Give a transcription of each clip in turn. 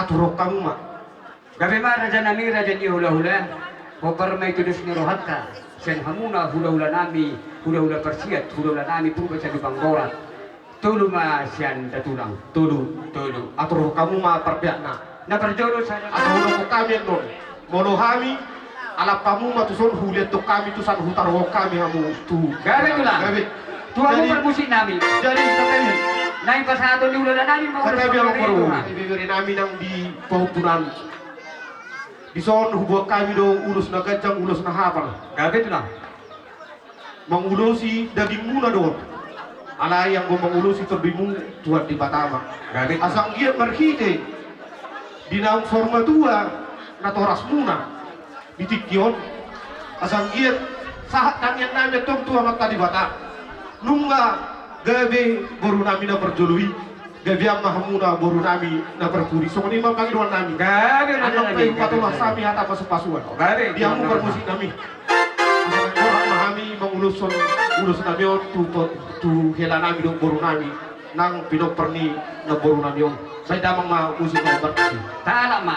aturok kamu mak. Gabi ma raja nami raja ni hula-hula. Hopar mai tudus ni rohatka. Sen hamuna hula-hula nami, hula-hula persiat, hula-hula nami purba sa Banggorat. Tulu ma sian datulang. Tulu. Aturok kamu mak perpiak nak. Na perjodoh sa Aturok kami non. Monohami alap kamu mak tuson huliat to kami tusan hutarok kami hamu tu. Gabi tulang. Gabi. Tuwa mo Jadi- permusik nami. Jadi kami Naik pasado ni hula nami mo. kami yang baru. Ibigari namin ang di pautunan. Bison hubok kami do ulus na gajang ulus na hapal. Gabi tulang. Mangulusi daging muna doon. Alay yang mangulusi terbimu tuan di Batama. Gabi. Asang giat marhite. Dinaung forma tua na toras muna. Bitikyon. Asang giat sahat tanyan namin tong tua magta di Batama. Nunga gabi baru namin na perjului. Gabi ang mahamuna baru namin na perpuri. So kani mapanginoan namin. Gabi Anong kayo patulah sami hata pasupasuan. Gabi. Dia mo permusik namin. Orang mahami menguluson ulus namion tu hela nami do boru nami nang pinok perni na boru namion. Saya damang ma musik na berkasi. Tala ma.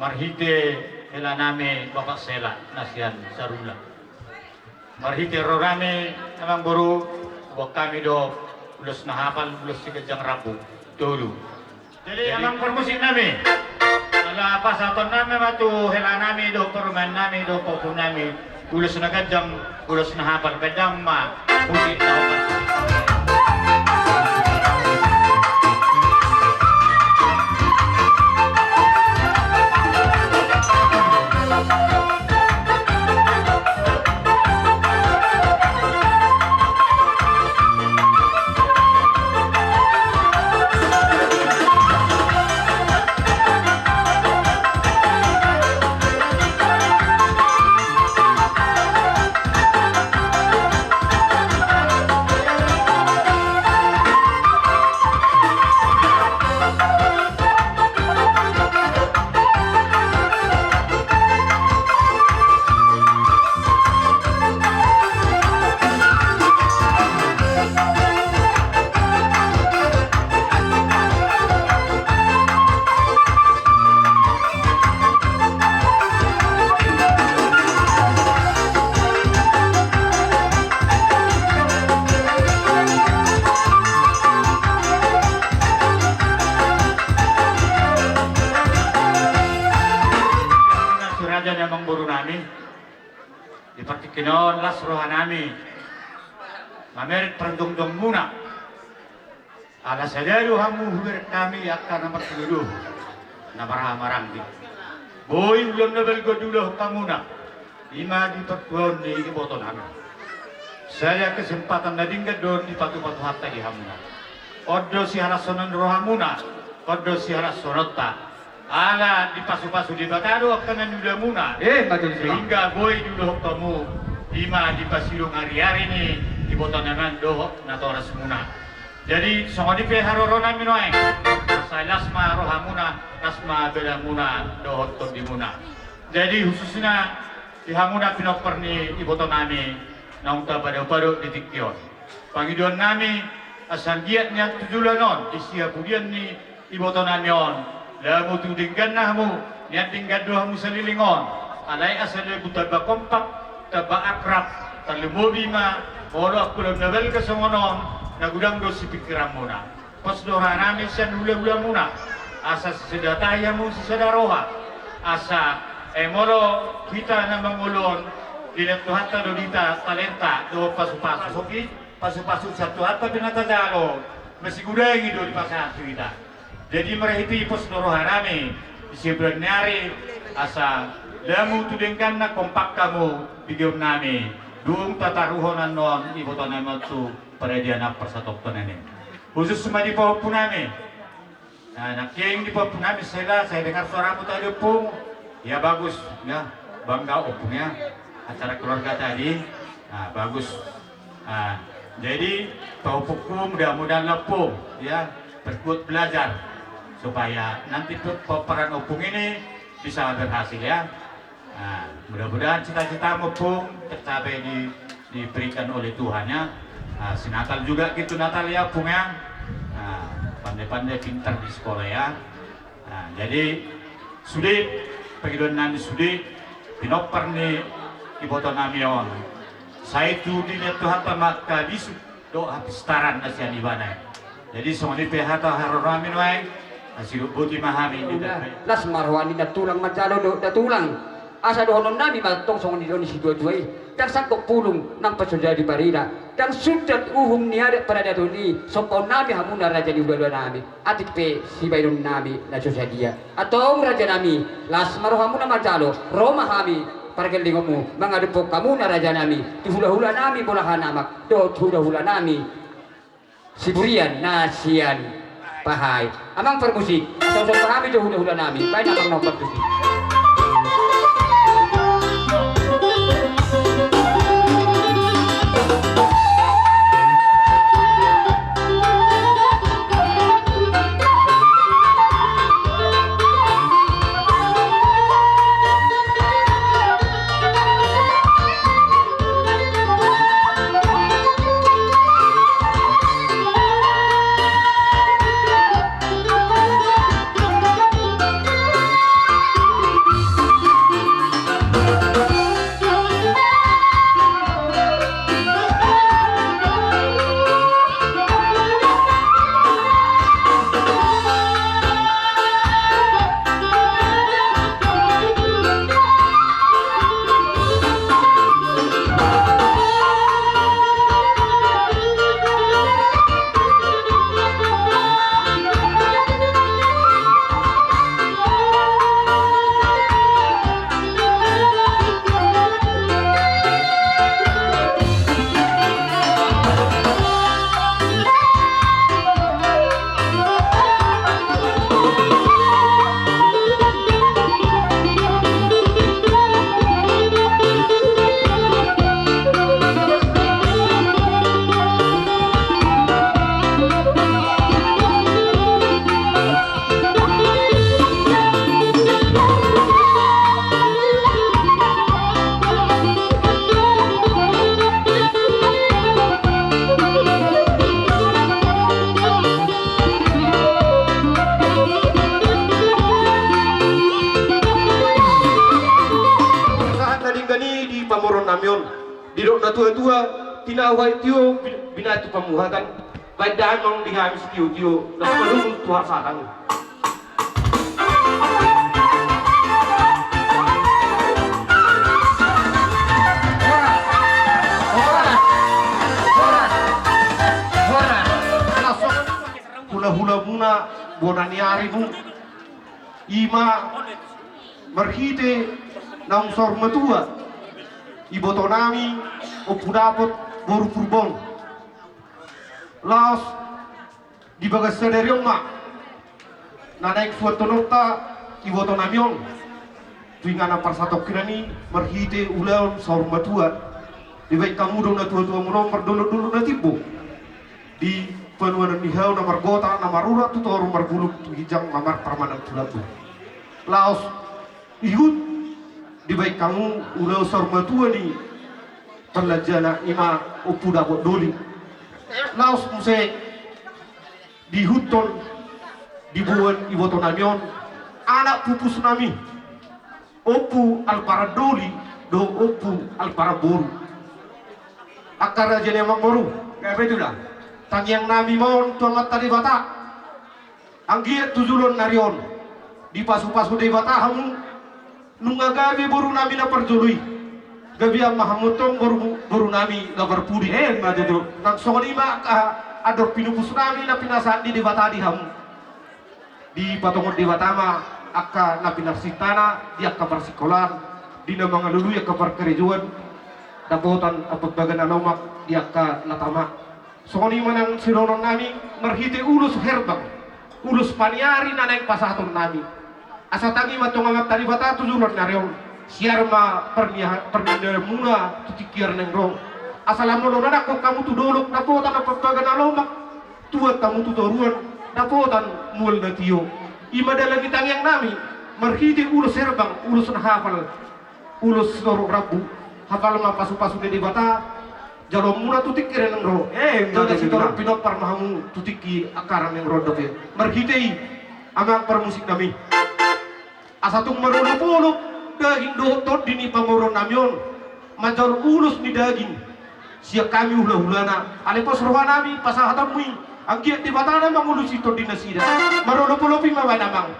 Marhite hela name Bapak Sela nasian Sarula. Marhite rorame namang buru wak kami do ulus nahapal ulus sikajang rabu dulu. Jadi namang permusik nami. Ala pasaton nami matu hela nami do perumahan nami do popo nami ulus nagajang ulus nahapal bedang ma musik tau pas. Namang buru nami di partikinon las rohanami mamerit perandong-dong muna ala sadaru hamu huber kami akan nomor 7 na marang di boy ulon na belgo dulo kamuna lima di pertuan di iboto nami saya kesempatan na dingga doon di patu-patu hatta di hamuna odo si harasonan rohamuna odo si harasonota ala di pasu-pasu di batado akan nula muna Betul sehingga boy dulu kamu lima di pasilung hari-hari ini di botan naman doh na toras muna jadi songo di peharorona minoeng saya lasma roha muna lasma beda muna doh ton di muna jadi khususnya di hamuna pinoperni di botan nami naungta pada di tikyon pangiduan nami asal giatnya tujulanon isia budian ni di botan namion lamu tudinggan nahmu niat tinggal dohamu selilingon alay asal butaba kompak taba akrab terlemobi ma olo aku nabel ke songonon nagudang do si pikiran muna pas doha nami sian hula muna asa sedataya mo si sadaroha asa moro kita na mangulon dilet Tuhan ta do dita talenta do pasu-pasu soki pasu-pasu satu apa dengan tadalo masih gudengi do di pasar kita jadi merehiti pos doroha nami sebenarnya asa damu tudengkan na kompak kamu bigom nami dung tataruhonan non ibu tanam tu perediana persatok tonene khusus semua di bawah punami nah naking di bawah punami saya dengar suaramu tadi pung ya bagus ya bangga opungnya acara keluarga tadi nah bagus nah, jadi tahu hukum mudah-mudahan lepung ya berikut belajar supaya nanti peperan opung ini bisa berhasil ya. Nah, mudah-mudahan cita-cita opung tercapai diberikan oleh Tuhan ya. Nah, si Natal juga gitu Natal ya opung ya. Nah, pandai-pandai pintar di sekolah ya. Nah, jadi sudah pagidon nanti sudah pinoper ni iboto namion. Saya itu dilihat Tuhan tamat kadisu doa pistaran nasian ibana. Jadi semua di PH haroramin wae. Asiru buti mahami di las marwani da tulang majalo da tulang asa dohonon nami matong songon di si dua-duai dan sangkok pulung nang pasoja di barira dan sudat uhum niada pada datuni sopon nami hamuna raja di ulah nami atik pe si bayrun nami na dia atau raja nami las marhamuna majalo roma hami pargel lingomu mangadepok kamu na raja nami di hula-hula nami bolahan amak do hula-hula nami siburian nasian Pahai, amang permusik, sosok kami jauh hula nami, banyak orang nopot musik. Didok na tua-tua tinawai tio binatu pamuhatan badan mang dihamis tio na palung tuha satang hula-hula muna bonaniari mu ima marhite nang sorma tua iboto nami opudapot boru purbon laos di bagas sederion mak nanaik suatu nota iboto namion tuingana parsatok kirani marhite uleon sorma tua di baik kamu dong na tua-tua muno merdolo-dolo na tibo di penuanan nihau namar gota namar urat tu toru marbuluk tu hijang mamar permanan tulatu laos ihut di baik kamu udah sorma tua nih pelajana ima upuda bot doli laos muse di huton di buan iboto namion anak pupus nami Opu al paradoli do opu al paraboru. Akar raja yang mangboru. Apa itulah? Tangyang nami maon tuangat tadi bata. Anggiat tujulon narion. Di pasu-pasu di bata hamu. Nunga gabi boru nami na perjului. Gabi ang mahamutong boru nami na berpudi. Matutu. Nang songonima ador pinupus nami na pinasaan di bata di hamu. Di patungon di bata ma akka na pinarsitana di akka persikolan di na mga luluy akka perkerejuan dapotan apagbagan anomak di akka latama. Songonima nang sinonon nami merhiti ulus herbang ulus paniari na naik pasaton nami asa tangi matong amat tadi bata tujulan naryon siarma perniaga muna tutikir nengro asalamono nanak ko kamu tu dolok dapotan apagbagan anomak tuat kamu tu toruan dapotan mul na tiyo ima dalam bitang yang nami merhiti ulus herbang ulus hafal ulus seluruh rabu hafal ma pasu-pasu di bata jalom muna tutik kira nang ro jadi si torong pinok parmahamu tutiki akaran yang ro doke merhiti amang permusik nami asatung marulupuluk daging dotot dini pangoron namyon manjal ulus ni daging siya kami hula-hulana alipos roha nami pasahatan mui ang giat di bata namang ulus ito dinasida marulupulupi mawa namang.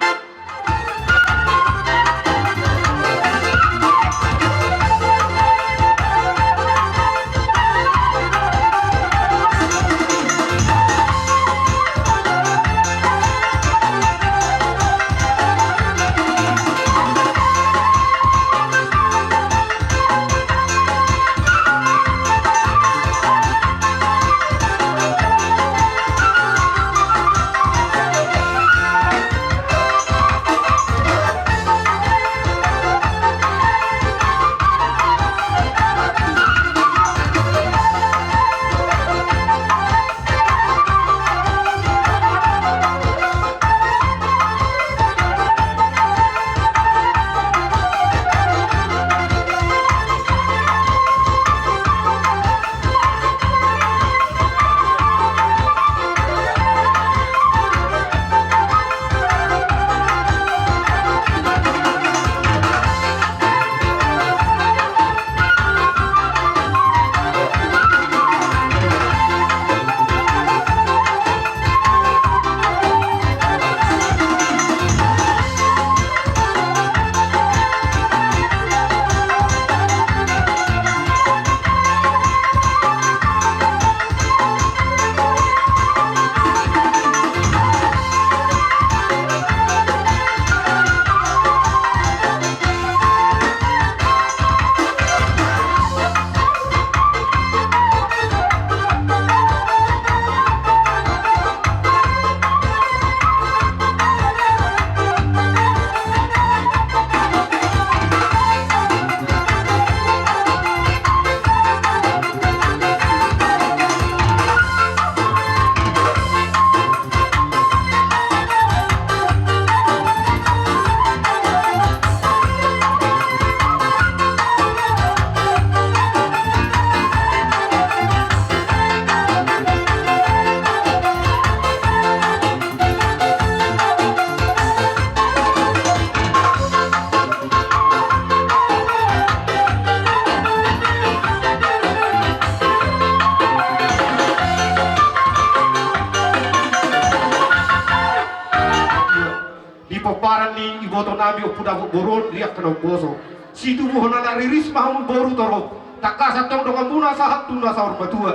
paparan ni iboto nami upuda boron riak kena boso si tubuh nana riris mahamu boru toro takasa tong dengan muna sahat tuna sahur batua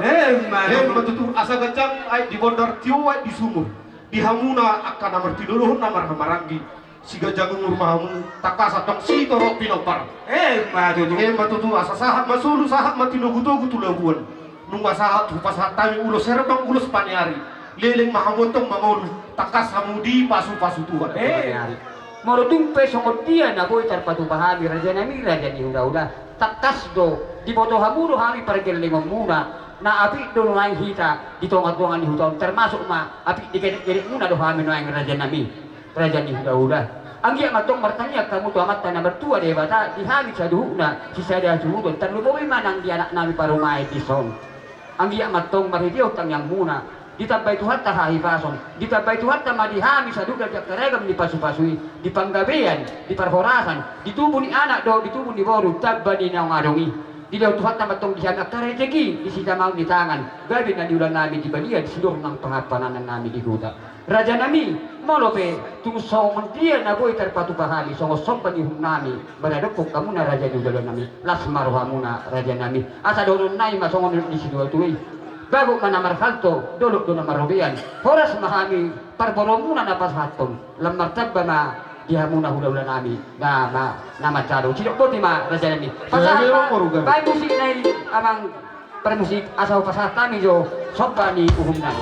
batutu asa gajang ay di bondar tio ay di sumur di hamuna akan namar tiduluhun namar hamarangi si gajang umur mahamu takasa tong si toro pinopar batutu asa sahat masulu sahat matinugutugu tulabuan nung sahat hupas hatami ulo serbang ulo spanyari leleng mahamotong mangolu takas hamudi pasu-pasu Tuhan moro tumpe songot dia na boy tarpatu bahami raja nami raja ni hula-hula takas do di boto hamudo hami pargel limang muna na api do nang hita di tongat-tongan ni hutan termasuk ma api dikit-dikit muna do hami nang raja nami raja ni hula-hula ang iya matong martanya kamu tu amat tanah bertua de bata di hami saduhuna si sada suhudon terluboy manang di anak nami parumai di song ang iya matong maridio tang yang muna ditambay Tuhan tahahipason, ditambay Tuhan tamadihami sa duga di karegam di pasu-pasui, di panggabean, di parhorasan, di tubuh ni anak do, di tubuh ni boru, tabba di naong adongi. Di daw Tuhan tamatong dihanap tarejeki, di sita mau di tangan, gabi na diulan namin di balian, di seluruh ng pangapananan namin di huta. Raja nami, molope, tungsong dia na boy terpatu bahali, songo sompan ihum nami, baradokok kamu na raja di ulan nami, lasmar hamuna raja nami, asa donon nai masongon di sidua tuwi. Bago ka na marhalto, dolok do na marobian. Horas mahami, parboromuna na pashaton. Lamartagba na dihamuna hula-hula nami na machado. Sidok po ma raja nami. Pasahan pa, bay musik na amang permusik asaw pasahan kami jo, sopa ni uhum nami.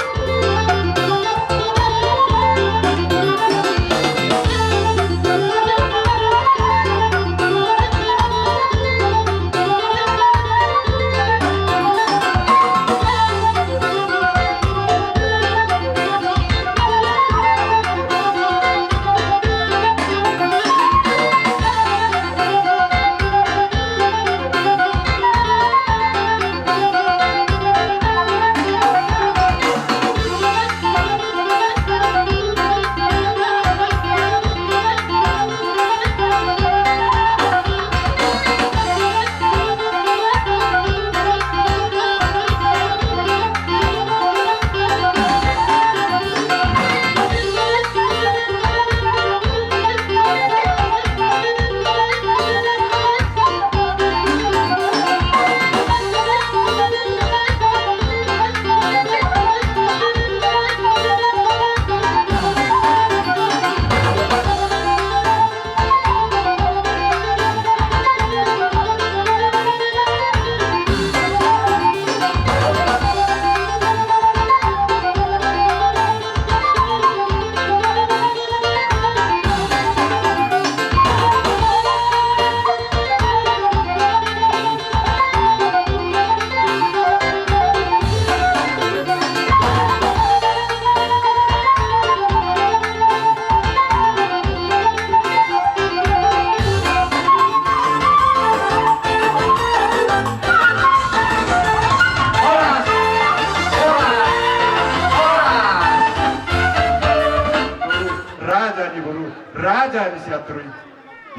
Raja di siatrui,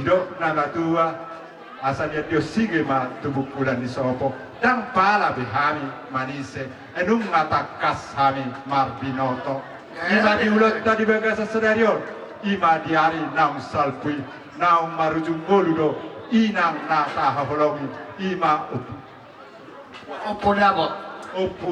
hidup nama tua, asalnya dia sige ma tubuh kulan di sopo, dan pala bihami manise, enung mata kas hami marbinoto. Ima diulat tadi bagasa sedarion, ima diari naung salpui, naung marujung boludo, inang nata haholongi, ima opo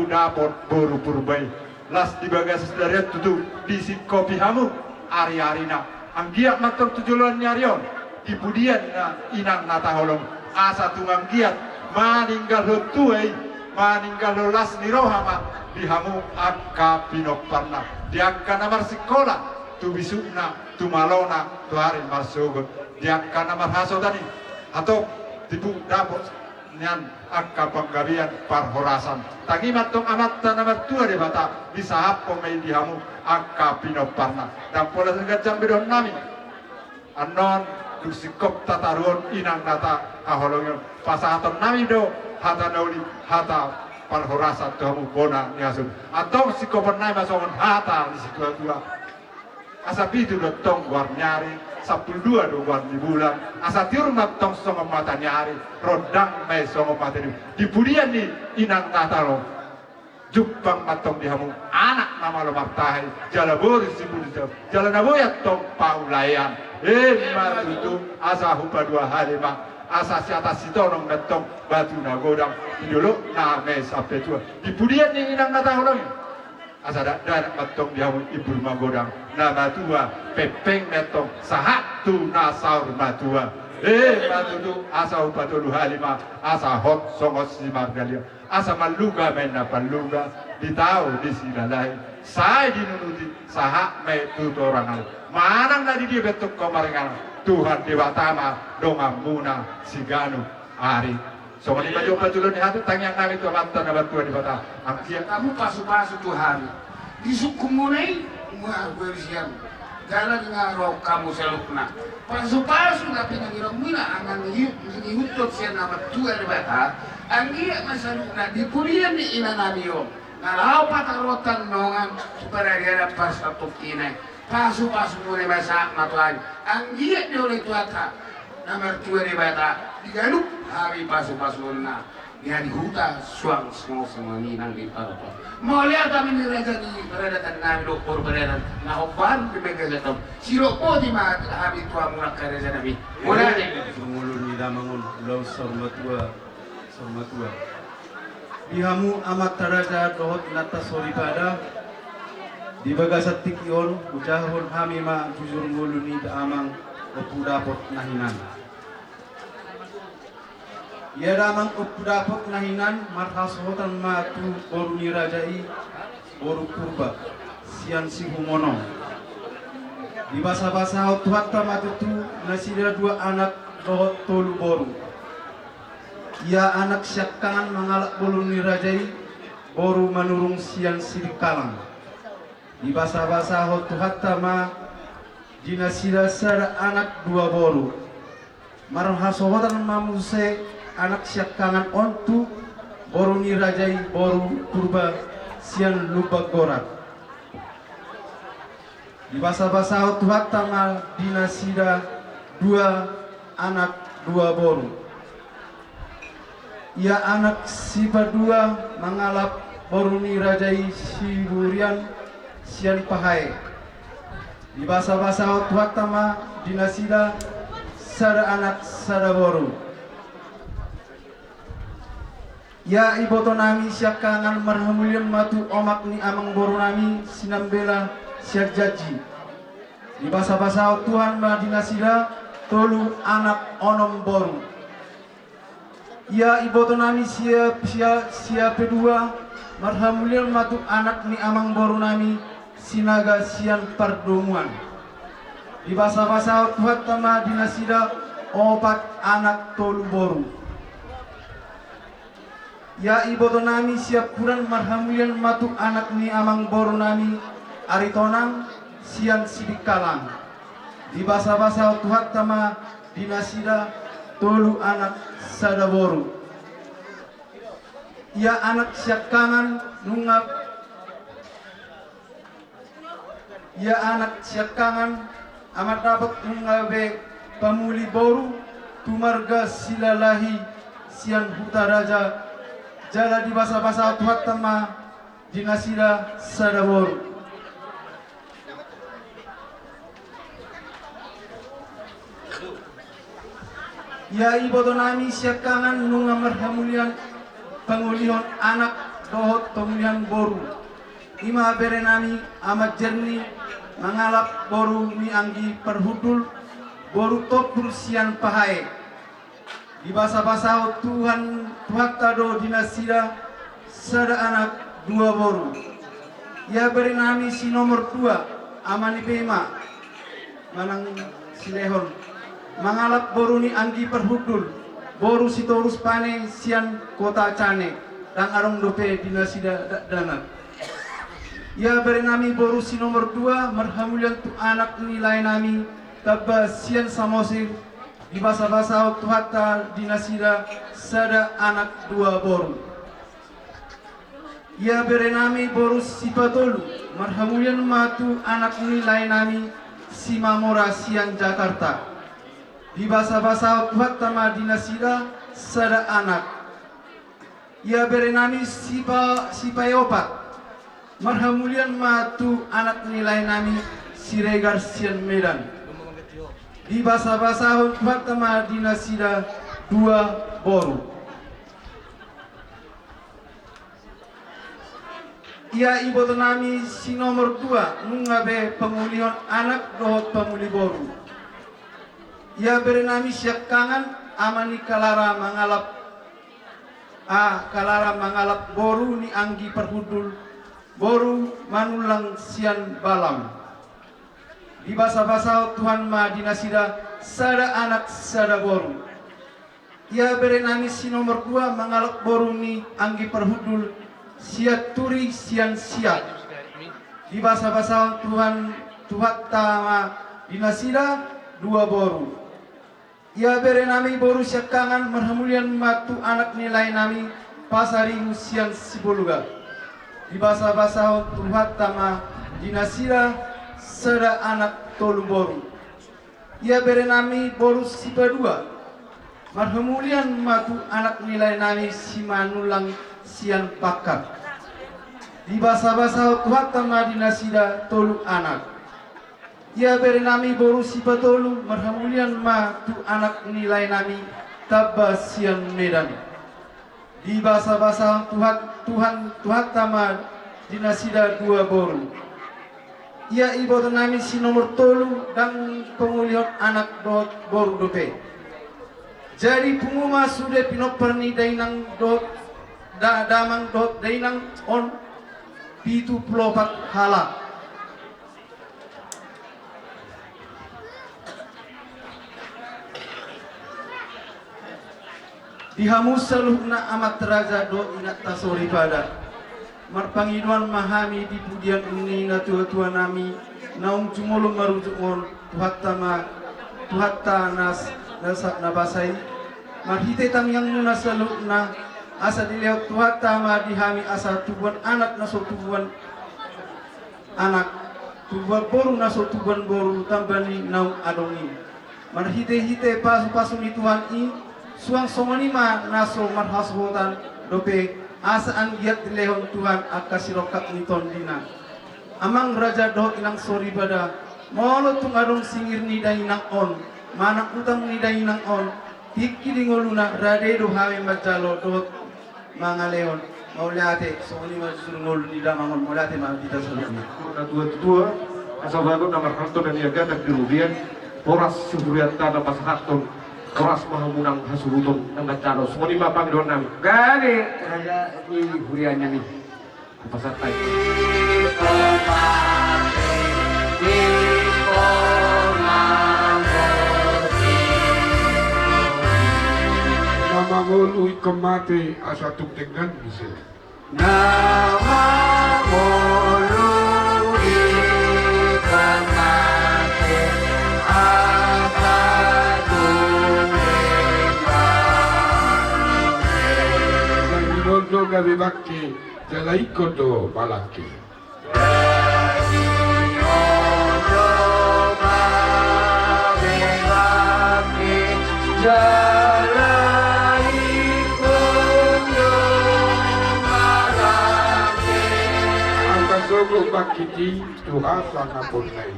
dapot boru purbai. Las di bagasa sedarion tutu bisi kopi hamu, ari-ari na. Anggiat matur tujulan nyarion ibudian na inang nataholong asa tungang giat maninggal ho tuay maninggal ho las nirohama dihamu akka pinoparna diakka namar sikola tu bisukna tu malona tu hari marsugot diakka namar hasodani atau tipu dapot nyan akka panggabian parhorasan tangi matong amatta namar tua de bata bisa happo may dihamu akka pinoparna dan pola segat jambidon nami anon dusikop tataruon inang nata aholongyo pasahaton nami do hata nauli hata parhorasan tuhamu bona niasun atau sikopan nami masongon hata disikua tua asa pitu do tong war nyari 12 do war di bulan asa tiurmat tong songo mata nyari rodang may songo mata di budian ni inang nata lo Jupang matong dihamu anak nama lo martahi jala bori sibulita jala naboyat tong paulayan matutu asa hupa 2 hari mah asa si atas sitonong metong batu nagodang dulu na me sampai tua di pudian ni inang natahulong asa dak matong dihamu ibu magodang na matua pepeng metong sahatu nasaur matua matutu asa hupa 2 hari mah asa hot songos si margalia asa maluga men na paluga ditau di sinalai saya dinunuti saha me tutorangan manang na di dia betuk komaringan Tuhan dewatama dongamuna siganu ari so mani baju pajulun hatu tangyang nami tu amatan na Tuhan dewata angkia kamu pasu-pasu Tuhan di sukumunai muar bersiam jalan ngarok kamu selukna pasu-pasu tapi nangirong mina angan ngihut siya nama Tuhan dewata anggia masalukna di pulian ni ina namiyo Kalau patarotan nongan supaya dia dapat satu kinai. Pasu-pasu mulai masak matuan. Ang giat dia oleh tuata. Nomor 2 di bata. Digaduk hari pasu-pasu na. Dia di hutan suang semua ninang di parapa. Mau lihat kami ni raja ni beradatan nabi doktor beradan. Nah oban di megazatom. Siroko di mat habis tua mulak ke raja nabi. Mulai. Mengulur ni damangun law sormatua. Dihamu amat taraja dohot nata sori pada di bagasat tikion ujahon hamima jujur nguluni amang opudapot nahinan. Ia damang opudapot nahinan marhasotan matu boru nirajai boru purba sian sihumono. Di basa-basa tuhatta matutu nasida 2 anak dohot tolu boru. Ia anak syakkangan mengalak bolu nirajai boru manurung sian sirikalang. Di basa-basa tuhatta ma dinasida sara anak 2 boru. Marhasotan mamuse anak syakkangan ontu boru nirajai boru purba sian lubak gorat. Di basa-basa tuhatta ma dinasida 2 anak 2 boru. Ia anak sipa 2 mengalap boru nirajai siburian sian pahai. Di basa-basa tuhatta ma dinasida sada anak sada boru. Ya iboto nami syakkangan marhamulian matu omak ni amang boru nami sinambela siak jaji. Di basa-basa Tuhan ma dinasida tolu anak onom boru. Ya iboto nami siap kedua marhamulian matu anak ni amang boru nami sinaga sian pardumuan. Di basa-basa Tuhan tama dinasida 4 anak tolu boru. Ya iboto nami siap kuran marhamulian matu anak ni amang boru nami aritonang sian sidik kalang. Di basa-basa Tuhan tama dinasida tolu anak sada boru. Ia anak syakkangan nungap. Ia anak syakkangan amat dapat nungabe pamuli boru tumarga silalahi sian huta raja jala di basa-basa Tuhan tama dinasida sada boru. Ya iboto nami syakkangan nunga marhamulian pangulihon anak dohot pemulihan boru. Ima bere nami amat jernih mengalap boru ni anggi perhudul boru topur sian pahai. Di basa-basa Tuhan tado dinasida sada anak 2 boru. Ya bere nami si nomor 2 amani pema manang silehon mengalap boru ni anggi perhudul boru sitorus pane sian kota cane dan arong dope dinasida danat. Ya beri nami boru si nomor 2 marhamulian tu anak nilai nami tabba sian samosir di basa-basa tuhatta dinasida sada anak 2 boru. Ya beri nami boru si patolu marhamulian matu anak nilai nami si mamora sian Jakarta. Di basa-basa tuhatta ma dinasida sada anak. Ya beri nami sipa 4 marhamulian matu anak nilai nami Siregar sian Medan. Di basa-basa tuhatta ma dinasida 2 boru. Ia iboto nami si nomor 2 nungabe pemulihan anak dohot pemuli boru. Ia beri nami syakkangan amani kalara mangalap boru ni anggi perhudul boru manulang sian balam. Di basa-basa Tuhan ma dinasida sada anak sada boru. Ia beri nami si nomor 2 mengalap boru ni anggi perhudul siat turi sian siat. Di basa-basa Tuhan tama dinasida 2 boru. Ia beri nami boru syakkangan marhamulian matu anak nilai nami pasari sian sibuluga. di basa-basa Tuhan tama dinasira seda anak tolu boru. Ia bere nami boru sipa dua. Marhamulian matu anak nilai nami si manulang sian pakat. Di basa-basa Tuhan tama dinasira tolu anak. Ia bere nami boru sipa tolu. Marhamulian matu anak nilai nami tabba sian medan. Di basa-basa Tuhan tama dinasida dua boru. Ia ibu nami si nomor tolu dan pengulihan anak dot boru dope. Jadi penguma sudah pinoperni dainang dot damang dot dainang on pitu pelopat halak. Dihamus seluhna amat raja do inat tasori pada. Marpangiduan mahami di pudian ini na tua nami naung cumulung marujuk on tuhatta nas nasak nabasai marhite tam yang nuna seluhna asa dilihat tuhatta ma dihami asa tubuan anak naso tubuan anak tubuan boru naso tubuan boru tambani naung adongi marhite pasu ni Tuhan i suang somanima naso marhashotan dope asa ang giat dilehon Tuhan akasirokat niton dina amang raja doh inang sori bada molo tung arong singir ni dainang on manang utang ni dainang on tiki dingoluna rade do hawe majalo dot mangaleon maulate soni masurngol di damangon maulate ma kita saluni na tua asa bago na markanto na niaga na dirubian poras suriat tada pasahaton keras mahamunang hasuruton ang gacano semua lima panggilan nami Gani raja di huriannya nih pasar tay. Nama ngului kemati asa tuktengan bisa. Nama ngului kemati asa Nondo gabi bakki jalai kodo balaki. Angka sogo bakki di Tuhan sana punai.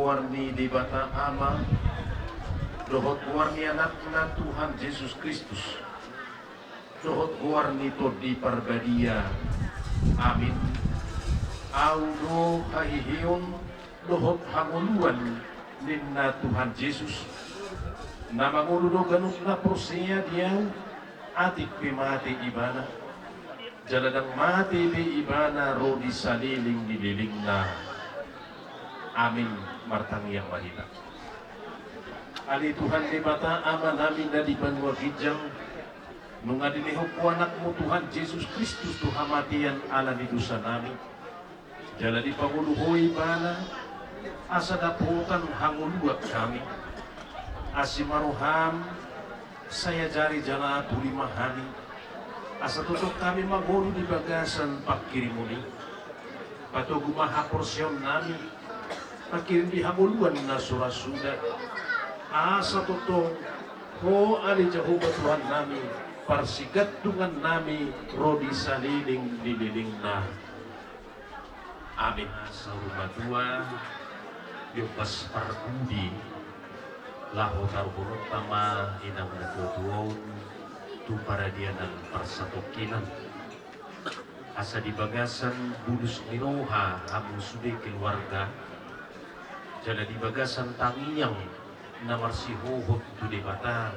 Warni di bata ama dohot warni anak na Tuhan Yesus Kristus dohot warni to di parbadia amin audo hahihion dohot hanguluan ninna Tuhan Yesus nama nguludo ganuk na prosea dia atik pimati ibana jaladang mati di ibana rodi saliling dililing na amin martang yang mahina ali Tuhan di mata ama namin na di banwa gijang nung adinihok ko anakmu Tuhan Yesus Kristus tuhamatian ala ni dosa namin jala di panguluhoy bana asa daputan hanguluat kami asimaruham saya jari jala tuli mahani asa tutok kami magulu di bagasan pakirimuni patugu maha porsyon namin pakirim di hamuluan na surasuda asa totong ho ali Jehovah Tuhan nami parsigat dungan nami rodi saliling dililing na amin sa rumah dua yupas parkudi laho tarburot tama inang natutuon tu para dia ng parsatokinan asa di bagasan bulus niroha amu sude keluarga jala di bagasan tangiyang na marsihohot tu di bata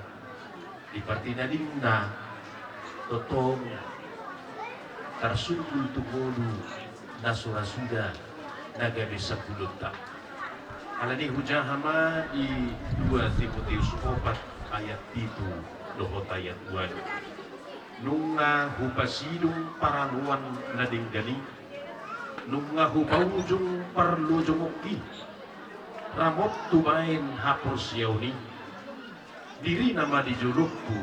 di partinadinda totong tarsukul tumulu na surasuda nagabi sa pulutak alani hujahama di 2 Timoteus 4 ayat 7 lohot ayat 2 nung hupasidong paranuan na dinggali Nungahu paujung perlu jumuki ramot tumain hapus yauni diri nama dijulukku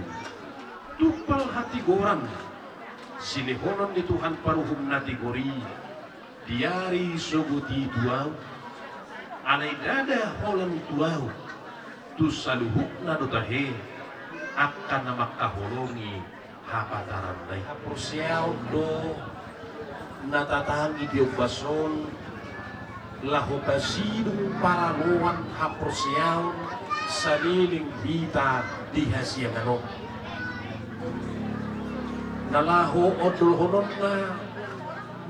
tupal hati goran silihonon di Tuhan paruhum nati gori diari soguti duau alai dada holan tuau tu saluhuk nadutahe akan nama kaholongi hapataran dai hapus do natatangi diobason lahotasidung paraluan haporsiaon saliling bita di hasianganon nalaho odol honon na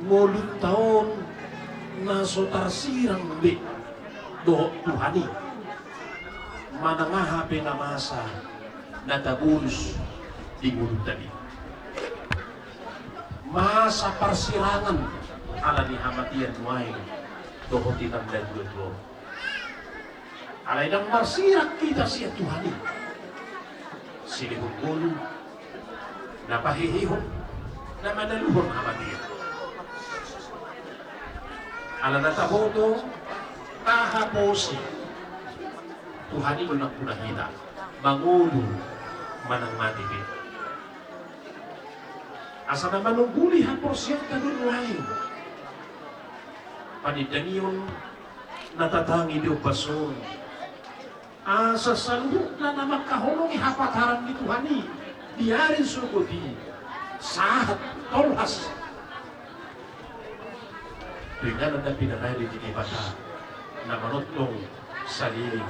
ngulut taon na sotar sirang be doho Tuhani manangaha penamasa natabulus di ngulut tadi masa persirangan ala ni hamatian muay doho tinang dan dua alay nang marsirak kita siya Tuhani silihong gulo napahihihon na manaluhon hamatian ala nataboto kahaposi Tuhani mo nagpunahita mangulo manang matibit asa naman ng buli hapor siya kadun lain panidangiyon natatangi di upason asa saluk na naman kahulong ihapataran ni Tuhani diarin sugodi sahat tolhas dengan anda pinarali di ibata na manotong saliling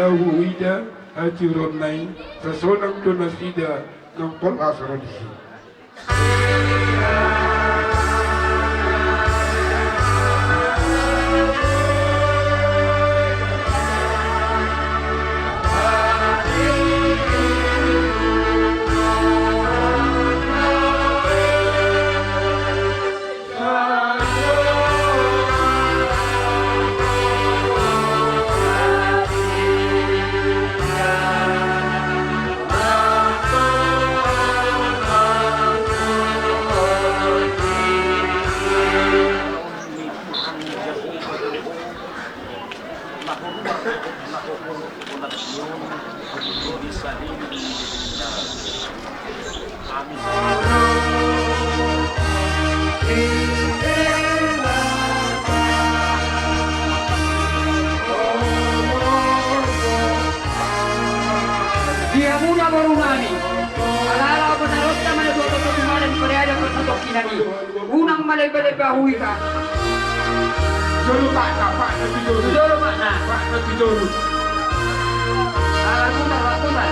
Huida aturon nain sa sonang donasida ng pag-asradisi. Dia muna barunani. Alala penarot naman na doon ito kumalan parehada ko sa tokinani. Unang malay-balay bahui ka. Jolo pak na tidoro. Dolo mana? Pak na tidoro. Aku na waktu ba?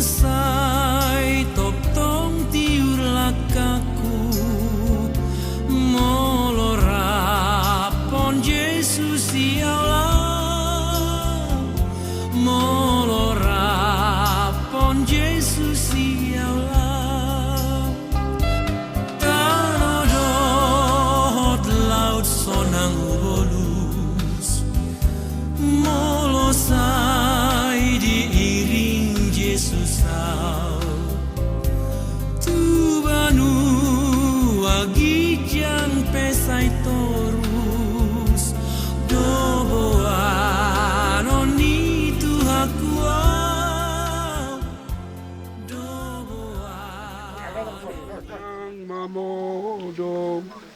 Sai tok tong tiur lakaku molora pon Jesus ya Allah molora pon Jesus ya Allah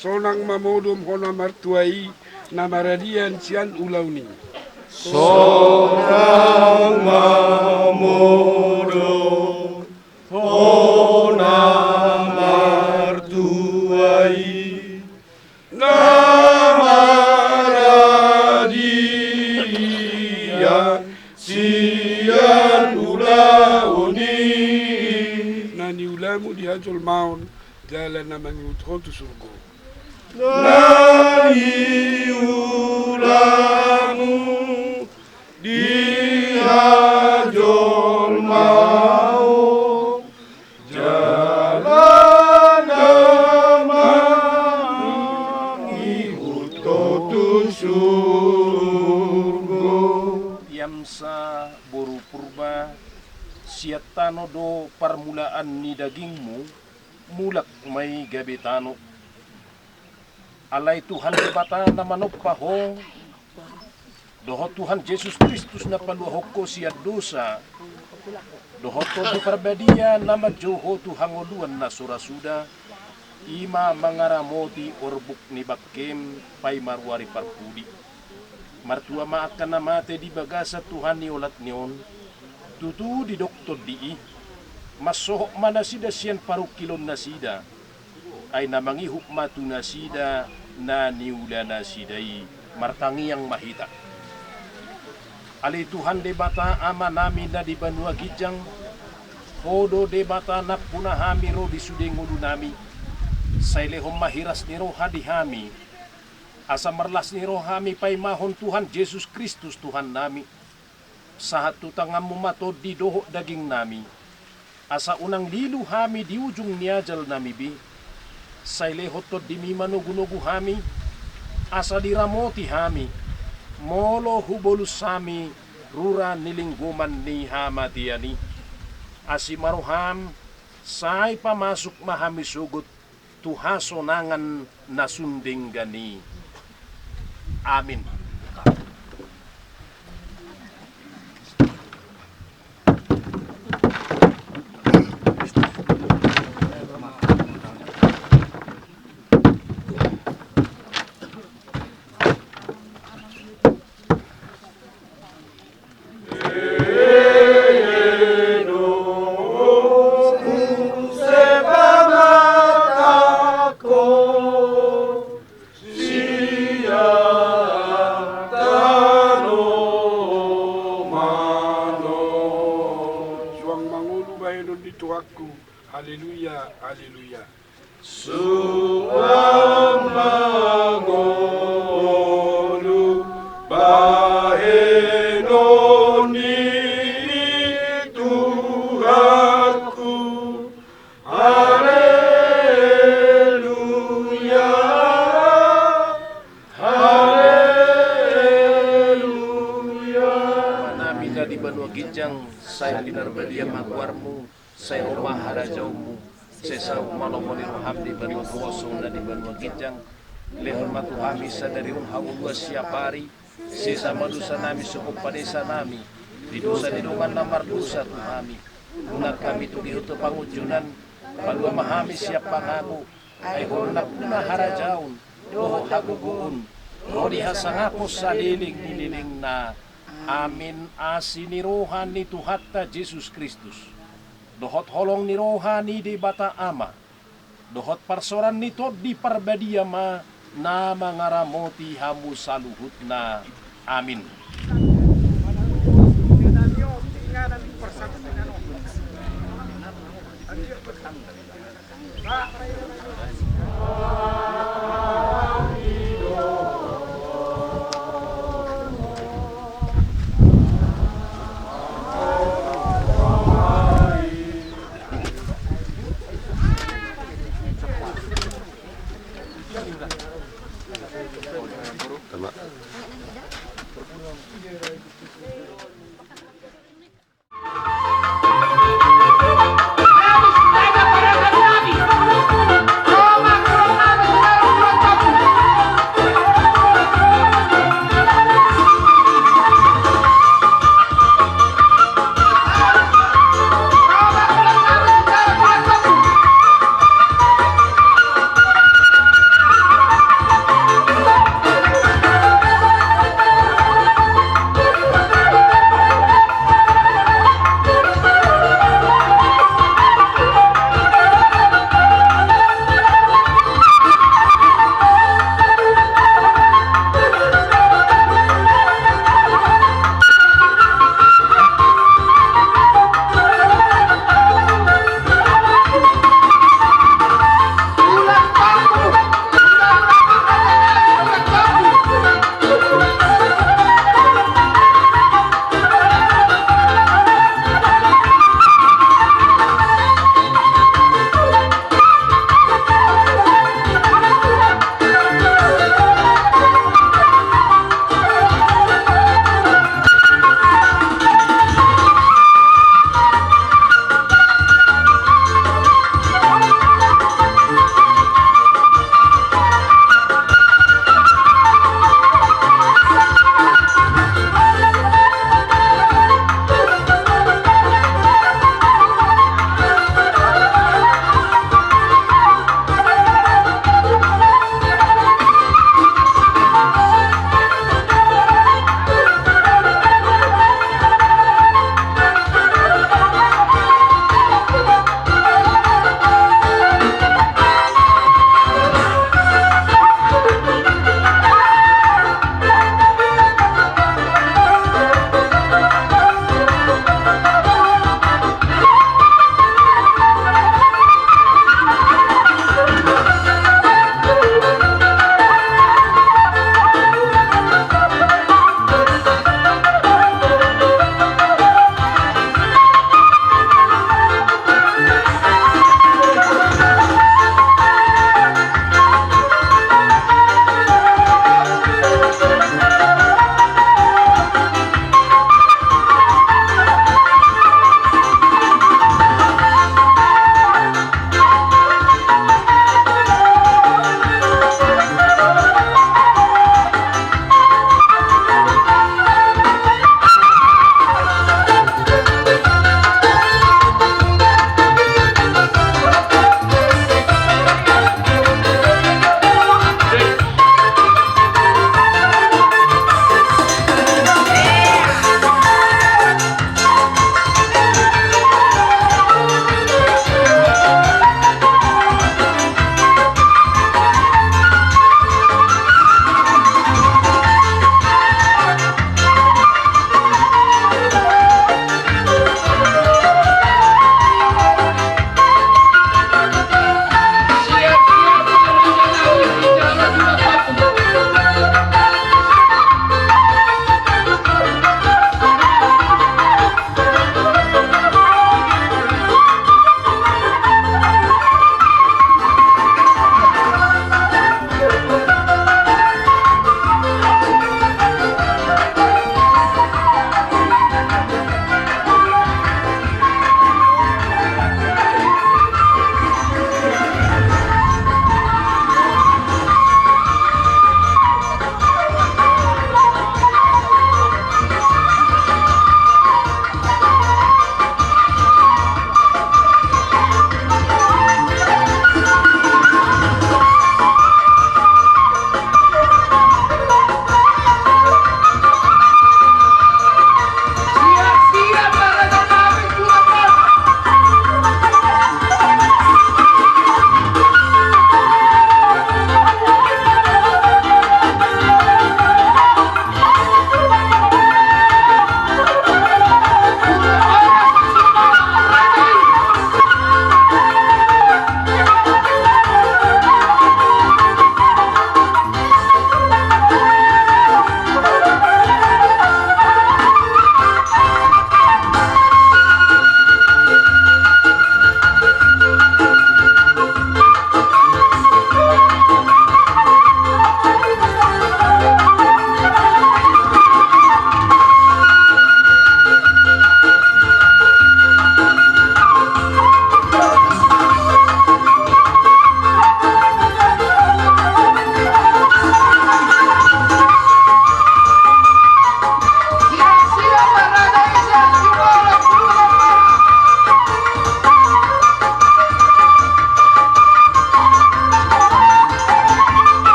sonang mamodom hona martuai namaradian sian ulauni. Sonang mamodom hona martuai namaradian sian ulauni. Nani ulamu di hajul maun jalan namanya utron tu surga. Nani ulamu di hajul maun jalan namanya utron surga. Yamsa boru purba siatano do permulaan ni dagingmu mulak may gabitano. Alay Tuhan di bata na manoppaho doho Tuhan Yesus Kristus na paluahok ko siya dosa doho to di parbadia na madjoho Tuhan uluan na surasuda ima mangaramoti orbuk ni bakem pay marwari parpudi martua maakan na mate di bagasa Tuhan ni ulat niyon tutu di doktor di masohok manasida siyan parukilon na sida ay namangihuk matu na sida na niula na sidai martangi yang mahita. Ali Tuhan de bata ama nami na di banua gijang hodo de bata nak punahami ro di sudengulu nami sailehom mahiras ni roha di hami asa merlas ni rohami pay mahon Tuhan Yesus Kristus Tuhan nami sahat tutangamu mato di doho daging nami asa unang lilu hami di ujung niajal nami bi sailehot di mimanugunugu hami asa diramoti hami molo hubolus sami rura nilingguman ni hamatiani asimaruham say pamasuk mahami sugot tuhasonangan nasunding gani. Amin. Haleluya, haleluya. Suang mangolu bahenon ni Tuhanku. Haleluya, haleluya. Nami na di banua gijang saya dinarbadia magwarmu saya rumah harajaumu sesa manomoni roham di banua kosong dan di banua gijang lehon matu hami sadari haulua siapari sesa madusa nami sukup padesa nami di dosa di doman namar dosa tuhami unak kami tu dihutu pangujunan palua mahami siap pangaku ay honak puna harajaun doho haguguun doho dihasangapos sa liling na amin asini rohani Tuhatta Yesus Kristus dohot holong ni rohani di bata ama dohot parsoran nito di parbadia ma na mangaramoti hamu saluhut na amin. Roma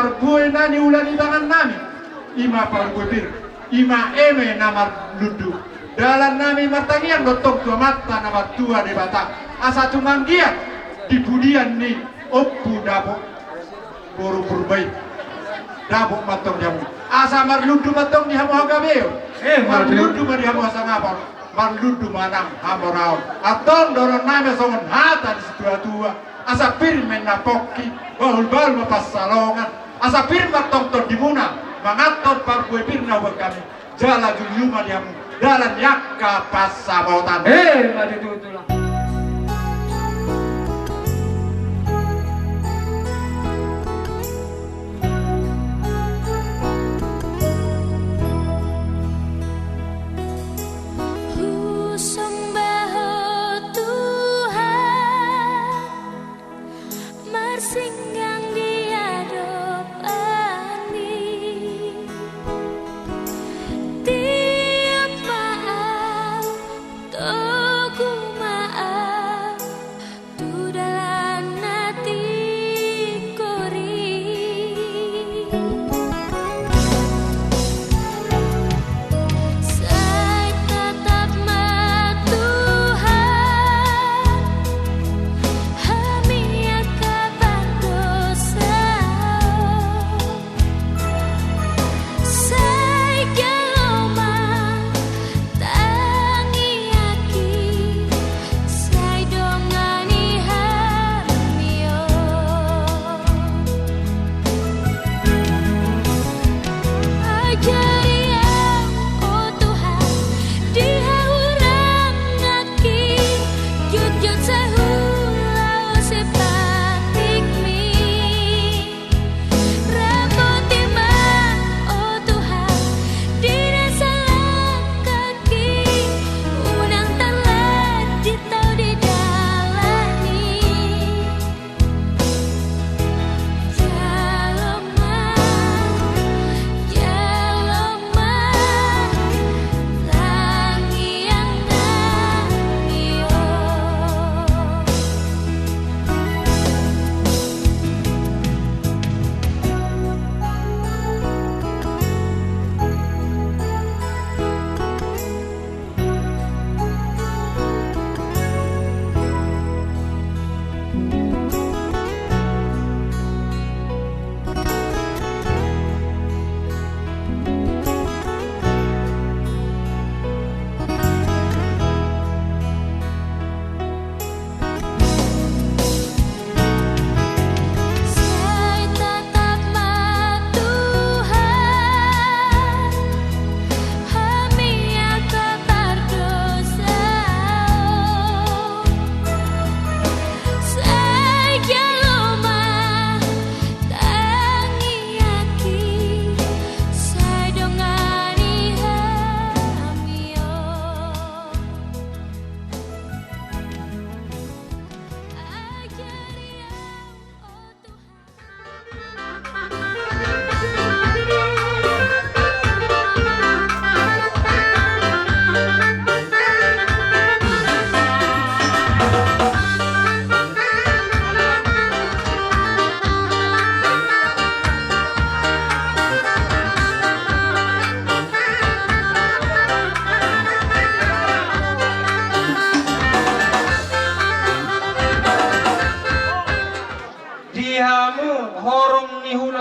parbue nani ulani tangan nami ima parbue bir ima eme namar ludu dalam nami martangian gotong tua mata nama tua de bata asa tumanggian di budian ni oppu dabo boru purbai dabo matong jamu asa marludu matong di hamu hagabeo marludu mari hamu asa ngapar marludu manang hamorao atong doron nami songon hata di situa tua asa pirmen na pokki bahul-bahul mapassalongan asa pirma tong-tong di muna mangaton parbue pirna buat kami jala juliuma diamu dalan yakka passabotan mati tutulah.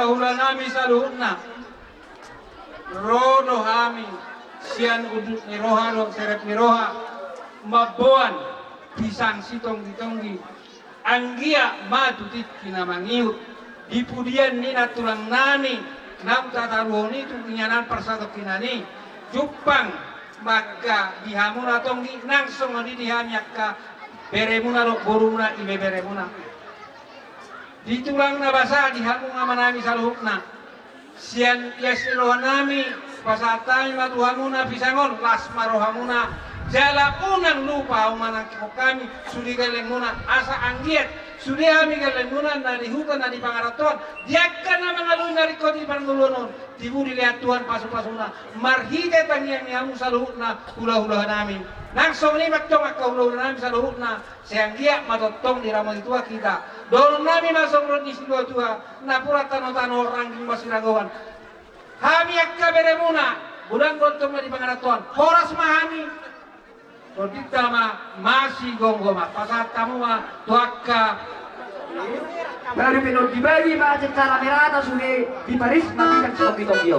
hula-hula nami saluhna rono hami sian udut ni roha lo seret ni roha maboan pisang sitong ditonggi anggia matutit kinamangiut dipudian ni natulang nami nam tataruhoni itu kinyanan persatok kinani jupang maka dihamuna tonggi nangsung di dihamyak ka beremuna lo boruna ibe beremuna ditulang na basa dihamu ngamanami saluhukna sian yasiroha nami pasatay matuhamuna pisangon lasma rohamuna jala unang lupa umanang kami sudi galeng muna asa anggiat sudi kami galeng muna na di hutan na di pangaraton diakan na mga luy na rikot di panggulunon tibu dilihat Tuhan pasu-pasuna marhite tanian yamu saluhutna hula-hula nami nangsong ni matong akka hula-hula nami saluhutna sayang dia matotong di ramai tua kita dorong nami masong roti sidua tua napura tano-tano orang di masiragawan kami akka beremuna bulan gontong di pangaratuan horas mahami kita mah masih gonggoma pasal tamu mah tuakka baru pinot dibagi mah secara merata sudah di Paris nanti kan seperti Tokyo.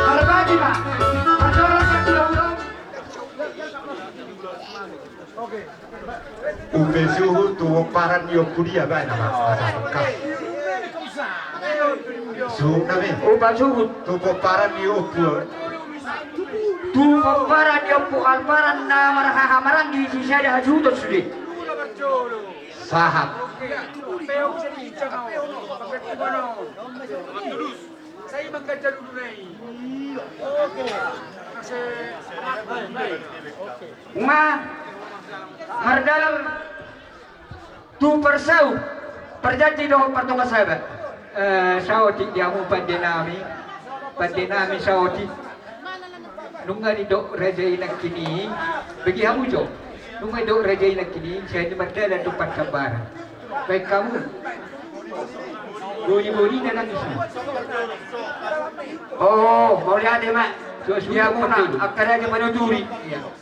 Berbagi pak, Ubesuhu tuwo paran yo kudia ba nama ka. Suhu nami. Ubasuhu Tuwo paran yo puo. tu paparan yo pu alparan na marahamaran di sisa dah juta sudah. Sahat. Saya mengkajar dulu nih. Ma mardalam tu persau perjanji doh pertungga sahabat saoti diamu pandenami saoti nunga di dok raja inak kini bagi kamu jo nunga dok raja inak kini saya di mardalam tempat kabar baik kamu boni na nangis oh mau lihat ya mak dia muna akara ke manuturi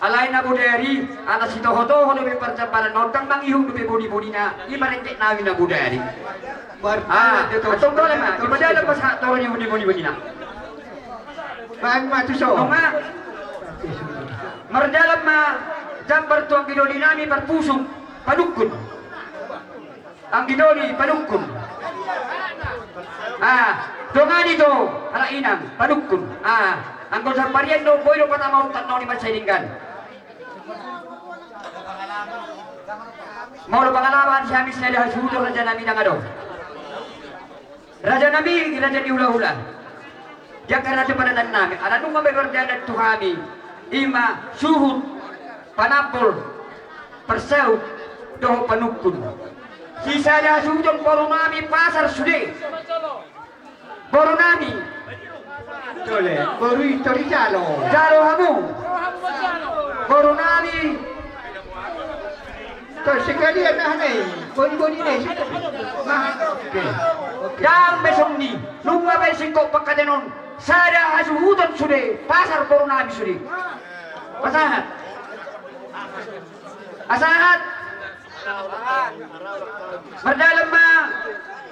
alain abu dari atas itu hoto hono be percaparan notang bang ihung be boni na ibarat cek nawi na budari atong dole ma ibadala pas hak tawani boni na bang ma tuso ma mardalam ma jambar tuang gidoli nami perpusung padukun ang gidoli padukun dongan itu anak inang padukun angkot sa pariendo boy lo patamaw tanong ni Masalingan mau lo pangalaman si Hamis na dahil sudo raja namin ang ano raja namin raja ni hula-hula diyan raja panatan namin ala nung mabiberdana to kami ima suhut panapol persew doho panukun sisa dah sudon poro nami pasar sude poro nami Tole, baru itu di jalo kamu poro nami to sekalian nah nih boni nih yang besok ni lunga besok kok pakadenon sada asu hudon sude pasar poro nami sude pasahat asahat Mardalam mah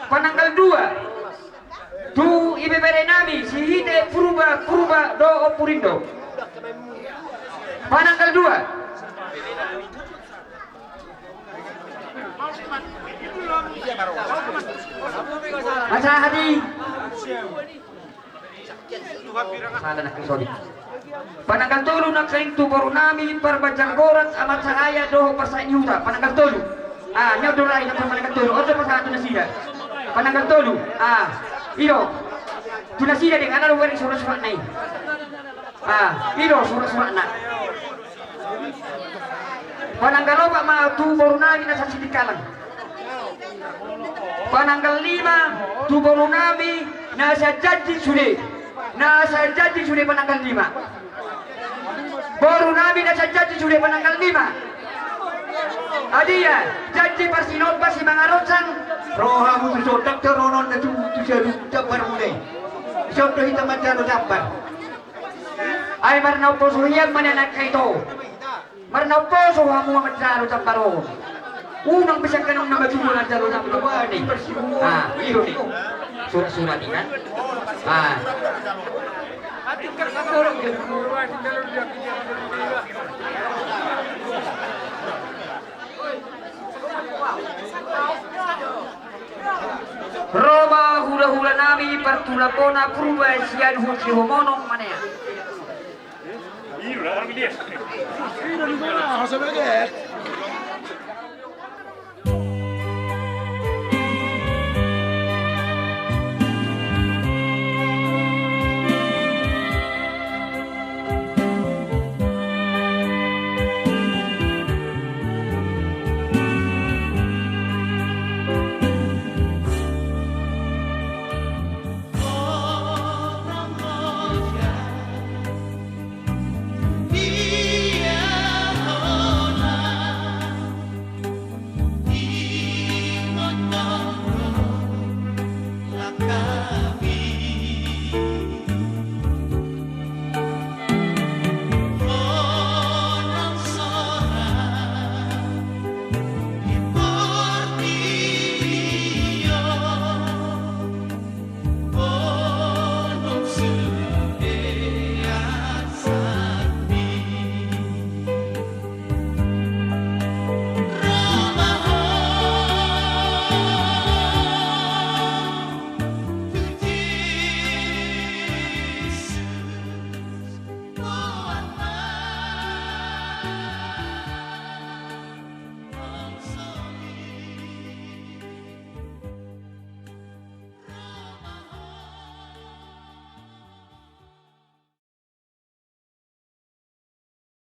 pananggal 2 tu ibebere nami si hite purba do opurindo pananggal 2 masa hati salah nak sorry pananggal 3 nak saing tu baru nami perbajang gorat amat sahaya doho pasai yuta pananggal 3 nyaw do rai nak pananggal 3 ojo pasatu nasida pananggal 3 iyo tu nasida ding ana wari surat nai iyo surat na pananggal 4 ma tu baru nami nasa sidikalang pananggal 5 tu baru nami nasa janji sudah pananggal 5 baru nami nasa janji sudah pananggal 5 Adia, janji persinon pasti mengarutsan rohamu sotak teronon na tu sadu jabar mulai soto hitam macam jabar ay marnau poso yang menenak kaito marnau poso hamu macam jabaro unang bisa kanong nama jumlah jalo jabaro ni iyo ni surat ni kan Roma hula-hula nami pertulapona pruba sian husi homonong manea. Iya, orang dia. Ini dari mana? Masa baget.